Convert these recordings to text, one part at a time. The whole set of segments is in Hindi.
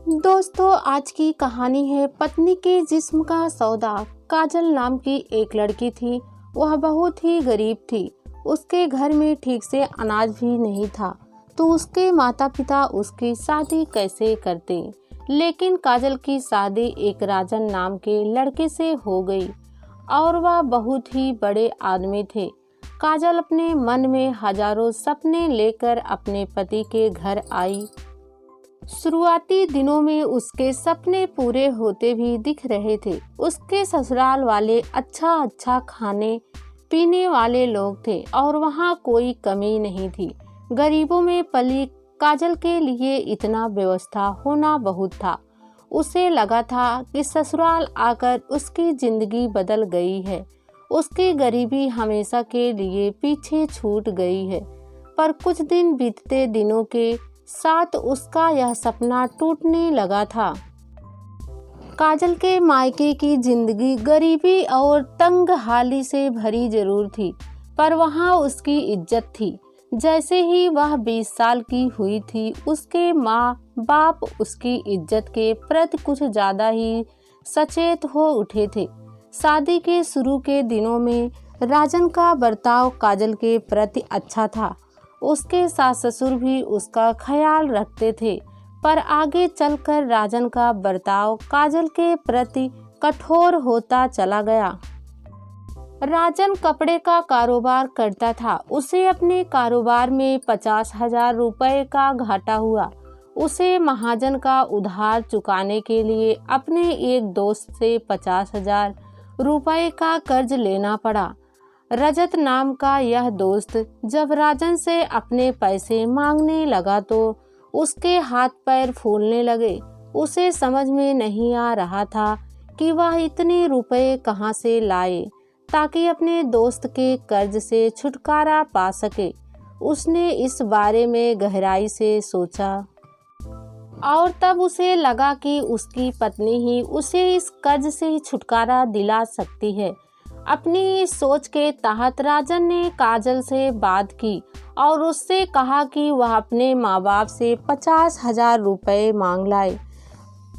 दोस्तों, आज की कहानी है पत्नी के जिस्म का सौदा। काजल नाम की एक लड़की थी। वह बहुत ही गरीब थी। उसके घर में ठीक से अनाज भी नहीं था, तो उसके माता पिता उसकी शादी कैसे करते। लेकिन काजल की शादी एक राजन नाम के लड़के से हो गई और वह बहुत ही बड़े आदमी थे। काजल अपने मन में हजारों सपने लेकर अपने पति के घर आई। शुरुआती दिनों में उसके सपने पूरे होते भी दिख रहे थे। उसके ससुराल वाले अच्छा खाने पीने वाले लोग थे और वहाँ कोई कमी नहीं थी। गरीबों में पली काजल के लिए इतना व्यवस्था होना बहुत था। उसे लगा था कि ससुराल आकर उसकी जिंदगी बदल गई है। उसकी गरीबी हमेशा के लिए पीछे छूट गई है। पर कुछ दिन बीतते दिनों के साथ उसका यह सपना टूटने लगा था। काजल के मायके की जिंदगी गरीबी और तंगहाली से भरी जरूर थी, पर वहाँ उसकी इज्जत थी। जैसे ही वह 20 साल की हुई थी, उसके माँ बाप उसकी इज्जत के प्रति कुछ ज़्यादा ही सचेत हो उठे थे। शादी के शुरू के दिनों में राजन का बर्ताव काजल के प्रति अच्छा था। उसके सास ससुर भी उसका ख्याल रखते थे, पर आगे चलकर राजन का बर्ताव काजल के प्रति कठोर होता चला गया। राजन कपड़े का कारोबार करता था। उसे अपने कारोबार में 50,000 रुपए का घाटा हुआ। उसे महाजन का उधार चुकाने के लिए अपने एक दोस्त से 50,000 रुपए का कर्ज लेना पड़ा। रजत नाम का यह दोस्त जब राजन से अपने पैसे मांगने लगा तो उसके हाथ पैर फूलने लगे। उसे समझ में नहीं आ रहा था कि वह इतने रुपए कहां से लाए ताकि अपने दोस्त के कर्ज से छुटकारा पा सके। उसने इस बारे में गहराई से सोचा और तब उसे लगा कि उसकी पत्नी ही उसे इस कर्ज से छुटकारा दिला सकती है। अपनी सोच के तहत राजन ने काजल से बात की और उससे कहा कि वह अपने माँ बाप से 50,000 रुपए मांग लाए।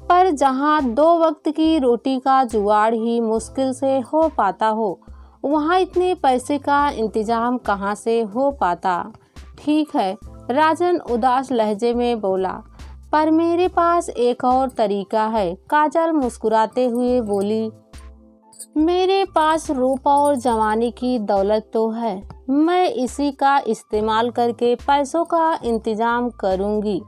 पर जहाँ 2 वक्त की रोटी का जुगाड़ ही मुश्किल से हो पाता हो, वहाँ इतने पैसे का इंतजाम कहाँ से हो पाता। ठीक है, राजन उदास लहजे में बोला, पर मेरे पास एक और तरीका है। काजल मुस्कुराते हुए बोली, मेरे पास रूप और जवानी की दौलत तो है। मैं इसी का इस्तेमाल करके पैसों का इंतजाम करूंगी।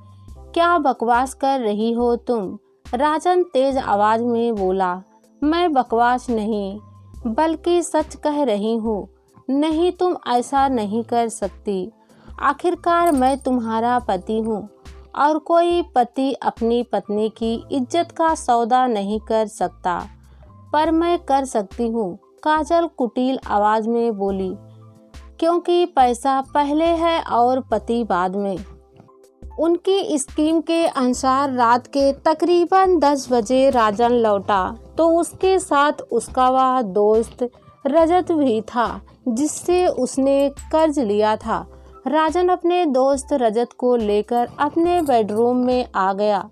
क्या बकवास कर रही हो तुम? राजन तेज आवाज में बोला, मैं बकवास नहीं बल्कि सच कह रही हूँ। नहीं, तुम ऐसा नहीं कर सकती। आखिरकार मैं तुम्हारा पति हूँ और कोई पति अपनी पत्नी की इज्जत का सौदा नहीं कर सकता, पर मैं कर सकती हूँ। काजल कुटिल आवाज में बोली, क्योंकि पैसा पहले है और पति बाद में। उनकी स्कीम के अनुसार रात के तकरीबन 10 बजे राजन लौटा तो उसके साथ उसका वह दोस्त रजत भी था जिससे उसने कर्ज लिया था। राजन अपने दोस्त रजत को लेकर अपने बेडरूम में आ गया।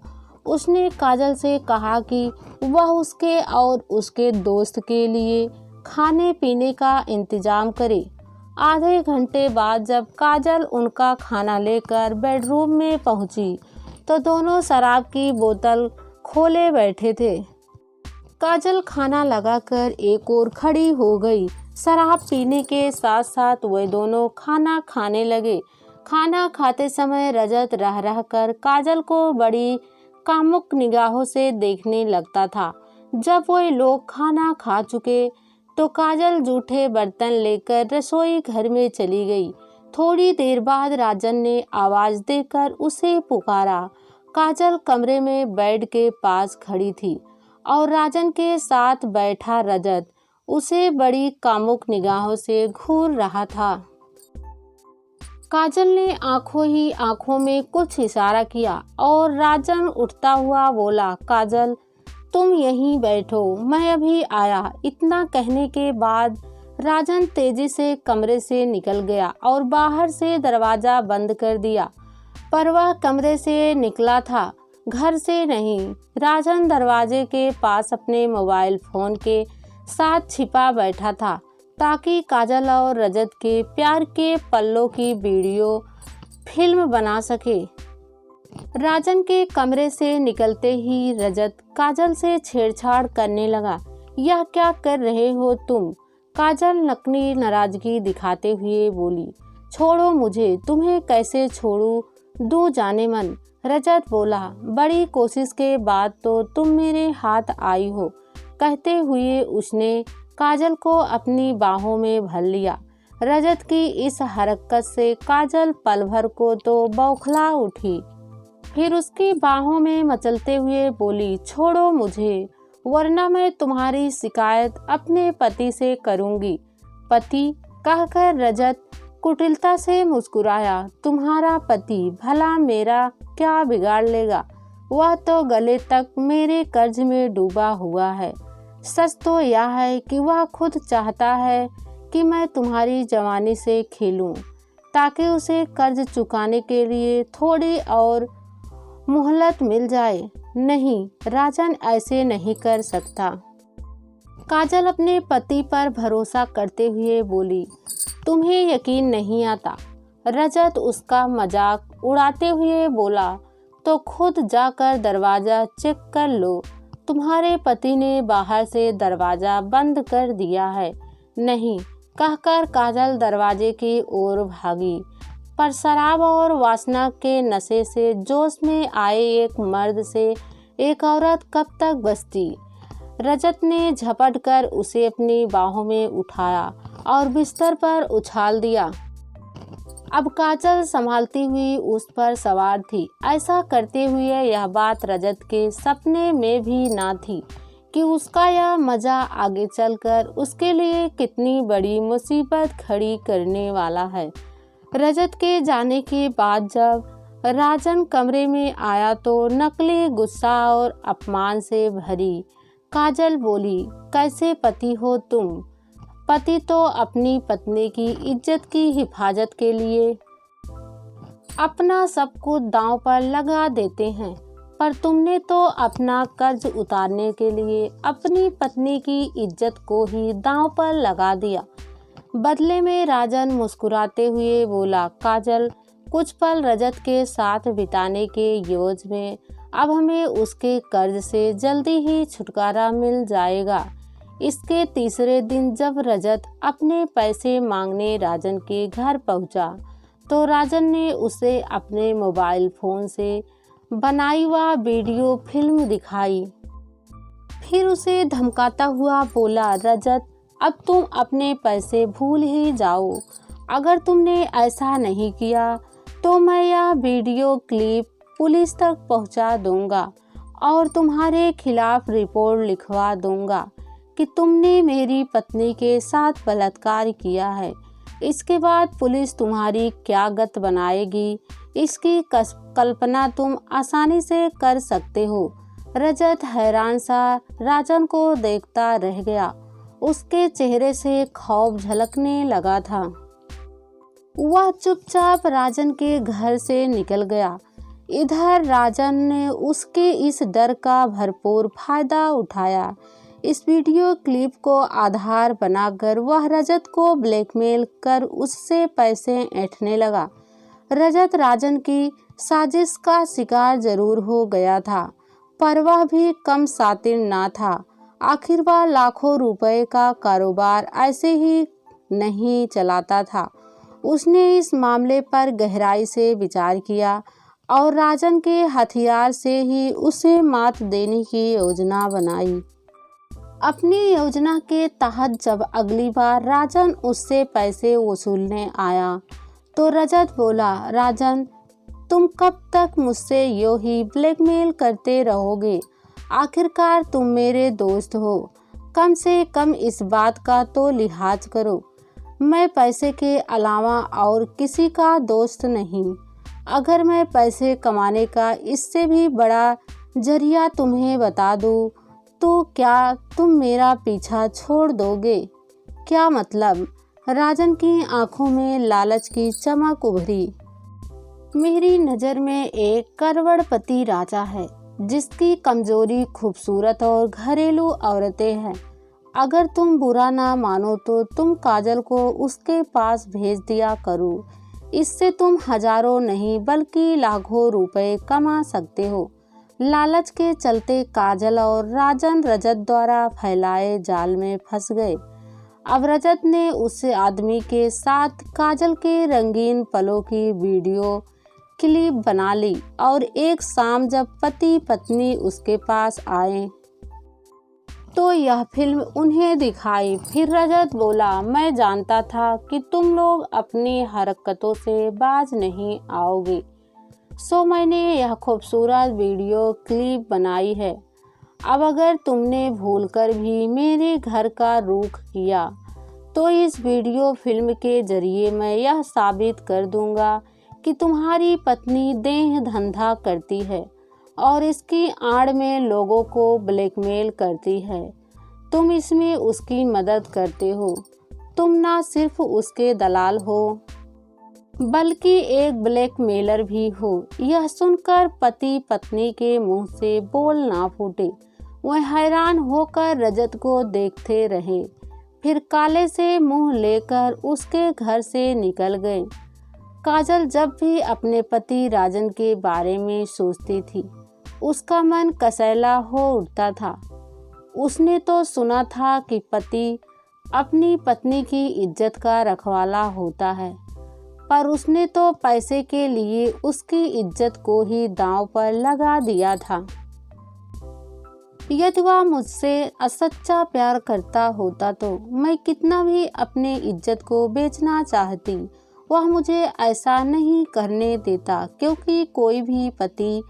उसने काजल से कहा कि वह उसके और उसके दोस्त के लिए खाने पीने का इंतजाम करे। आधे घंटे बाद जब काजल उनका खाना लेकर बेडरूम में पहुंची तो दोनों शराब की बोतल खोले बैठे थे। काजल खाना लगाकर एक और खड़ी हो गई। शराब पीने के साथ साथ वे दोनों खाना खाने लगे। खाना खाते समय रजत रह रह कर काजल को बड़ी कामुक निगाहों से देखने लगता था। जब वे लोग खाना खा चुके तो काजल जूठे बर्तन लेकर रसोई घर में चली गई। थोड़ी देर बाद राजन ने आवाज देकर उसे पुकारा। काजल कमरे में बेड के पास खड़ी थी और राजन के साथ बैठा रजत उसे बड़ी कामुक निगाहों से घूर रहा था। काजल ने आंखों ही आंखों में कुछ इशारा किया और राजन उठता हुआ बोला, काजल तुम यहीं बैठो, मैं अभी आया। इतना कहने के बाद राजन तेजी से कमरे से निकल गया और बाहर से दरवाजा बंद कर दिया। पर वह कमरे से निकला था घर से नहीं। राजन दरवाजे के पास अपने मोबाइल फ़ोन के साथ छिपा बैठा था ताकि काजल और रजत के प्यार के पलों की वीडियो फिल्म बना सके। राजन के कमरे से निकलते ही रजत काजल से छेड़छाड़ करने लगा। यह क्या कर रहे हो तुम? काजल नकली नाराजगी दिखाते हुए बोली। छोड़ो मुझे, तुम्हें कैसे छोड़ूं, दूं जाने मन। रजत बोला, बड़ी कोशिश के बाद तो तुम मेरे हाथ आई हो। कहते हुए उसने काजल को अपनी बाहों में भर लिया। रजत की इस हरकत से काजल पल भर को तो बौखला उठी, फिर उसकी बाहों में मचलते हुए बोली, छोड़ो मुझे, वरना मैं तुम्हारी शिकायत अपने पति से करूंगी। पति कहकर रजत कुटिलता से मुस्कुराया। तुम्हारा पति भला मेरा क्या बिगाड़ लेगा? वह तो गले तक मेरे कर्ज में डूबा हुआ है। सच तो यह है कि वह खुद चाहता है कि मैं तुम्हारी जवानी से खेलूं, ताकि उसे कर्ज चुकाने के लिए थोड़ी और मोहलत मिल जाए। नहीं, राजन ऐसे नहीं कर सकता। काजल अपने पति पर भरोसा करते हुए बोली, तुम्हें यकीन नहीं आता? रजत उसका मजाक उड़ाते हुए बोला, तो खुद जाकर दरवाज़ा चेक कर लो। तुम्हारे पति ने बाहर से दरवाज़ा बंद कर दिया है। नहीं, कहकर काजल दरवाजे की ओर भागी, पर शराब और वासना के नशे से जोश में आए एक मर्द से एक औरत कब तक बचती। रजत ने झपट कर उसे अपनी बाहों में उठाया और बिस्तर पर उछाल दिया। अब काजल संभालती हुई उस पर सवार थी। ऐसा करते हुए यह बात रजत के सपने में भी ना थी कि उसका यह मजा आगे चलकर उसके लिए कितनी बड़ी मुसीबत खड़ी करने वाला है। रजत के जाने के बाद जब राजन कमरे में आया तो नकली गुस्सा और अपमान से भरी काजल बोली, कैसे पति हो तुम? पति तो अपनी पत्नी की इज्जत की हिफाजत के लिए अपना सब कुछ दांव पर लगा देते हैं, पर तुमने तो अपना कर्ज उतारने के लिए अपनी पत्नी की इज्जत को ही दांव पर लगा दिया। बदले में राजन मुस्कुराते हुए बोला, काजल, कुछ पल रजत के साथ बिताने के एवज में अब हमें उसके कर्ज से जल्दी ही छुटकारा मिल जाएगा। इसके तीसरे दिन जब रजत अपने पैसे मांगने राजन के घर पहुंचा, तो राजन ने उसे अपने मोबाइल फ़ोन से बनाई हुआ वीडियो फिल्म दिखाई। फिर उसे धमकाता हुआ बोला, रजत, अब तुम अपने पैसे भूल ही जाओ। अगर तुमने ऐसा नहीं किया तो मैं यह वीडियो क्लिप पुलिस तक पहुंचा दूंगा और तुम्हारे खिलाफ रिपोर्ट लिखवा दूंगा कि तुमने मेरी पत्नी के साथ बलात्कार किया है। इसके बाद पुलिस तुम्हारी क्या गत बनाएगी, इसकी कल्पना तुम आसानी से कर सकते हो। रजत हैरान सा राजन को देखता रह गया। उसके चेहरे से खौफ झलकने लगा था। वह चुपचाप राजन के घर से निकल गया। इधर राजन ने उसके इस डर का भरपूर फायदा उठाया। इस वीडियो क्लिप को आधार बनाकर वह रजत को ब्लैकमेल कर उससे पैसे ऐंठने लगा। रजत राजन की साजिश का शिकार जरूर हो गया था, पर वह भी कम शातिर ना था। आखिर वह लाखों रुपए का कारोबार ऐसे ही नहीं चलाता था। उसने इस मामले पर गहराई से विचार किया और राजन के हथियार से ही उसे मात देने की योजना बनाई। अपनी योजना के तहत जब अगली बार राजन उससे पैसे वसूलने आया तो रजत बोला, राजन, तुम कब तक मुझसे यूं ही ब्लैकमेल करते रहोगे? आखिरकार तुम मेरे दोस्त हो, कम से कम इस बात का तो लिहाज करो। मैं पैसे के अलावा और किसी का दोस्त नहीं। अगर मैं पैसे कमाने का इससे भी बड़ा जरिया तुम्हें बता दूँ तो क्या तुम मेरा पीछा छोड़ दोगे? क्या मतलब? राजन की आंखों में लालच की चमक उभरी। मेरी नज़र में एक करोड़पति राजा है जिसकी कमजोरी खूबसूरत और घरेलू औरतें हैं। अगर तुम बुरा ना मानो तो तुम काजल को उसके पास भेज दिया करो। इससे तुम हजारों नहीं बल्कि लाखों रुपए कमा सकते हो। लालच के चलते काजल और राजन रजत द्वारा फैलाए जाल में फंस गए। अब रजत ने उस आदमी के साथ काजल के रंगीन पलों की वीडियो क्लिप बना ली और एक शाम जब पति पत्नी उसके पास आए तो यह फिल्म उन्हें दिखाई। फिर रजत बोला, मैं जानता था कि तुम लोग अपनी हरकतों से बाज नहीं आओगे, सो मैंने यह खूबसूरत वीडियो क्लिप बनाई है। अब अगर तुमने भूलकर भी मेरे घर का रुख किया तो इस वीडियो फिल्म के जरिए मैं यह साबित कर दूंगा कि तुम्हारी पत्नी देह धंधा करती है और इसकी आड़ में लोगों को ब्लैकमेल करती है। तुम इसमें उसकी मदद करते हो। तुम ना सिर्फ उसके दलाल हो बल्कि एक ब्लैकमेलर भी हो। यह सुनकर पति पत्नी के मुंह से बोल ना फूटे। वह हैरान होकर रजत को देखते रहे, फिर काले से मुंह लेकर उसके घर से निकल गए। काजल जब भी अपने पति राजन के बारे में सोचती थी उसका मन कसैला हो उठता था। उसने तो सुना था कि पति अपनी पत्नी की इज्जत का रखवाला होता है, पर उसने तो पैसे के लिए उसकी इज्जत को ही दांव पर लगा दिया था। यदि वह मुझसे सच्चा प्यार करता होता तो मैं कितना भी अपनी इज्जत को बेचना चाहती, वह मुझे ऐसा नहीं करने देता, क्योंकि कोई भी पति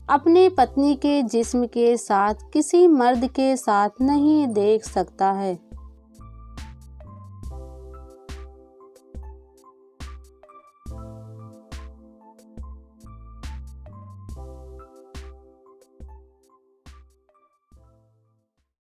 अपने पत्नी के जिस्म के साथ किसी मर्द के साथ नहीं देख सकता है।